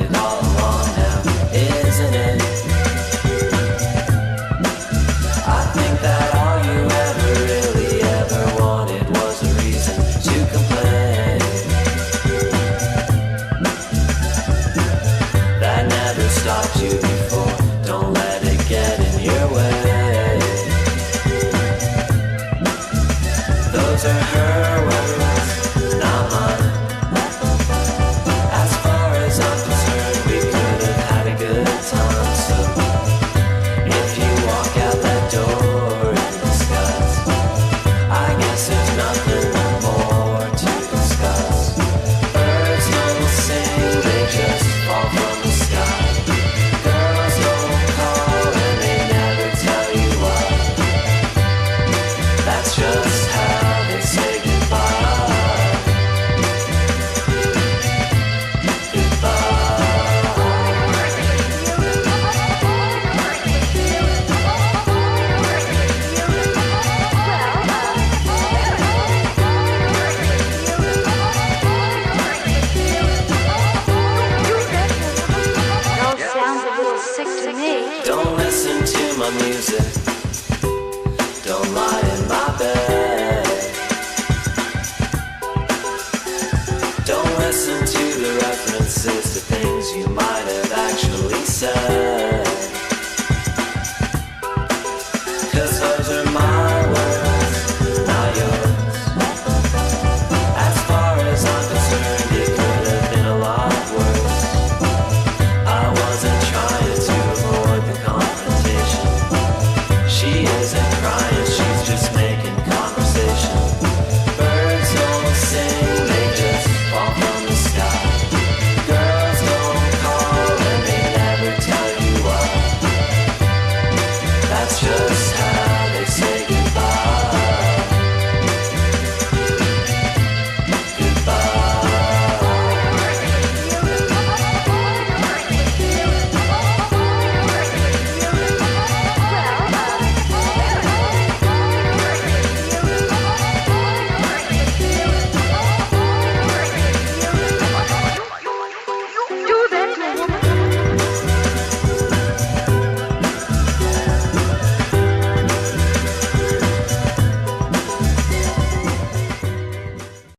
wanted all along now, isn't it? I think that all you ever really ever wanted was a reason to complain. That never stopped you before, don't let it get in your way. Those are her words, not mine. As far as I'm concerned, we could have had a good time. So if you walk out that door in disgust, I guess there's nothing more to discuss. Birds don't sing, they just fall from the sky. Girls don't call and they never tell you why. That's just how they say goodbye. Sounds a little sick to me. Don't listen to my music, don't lie in my bed. Don't listen to the references to things you might have actually said.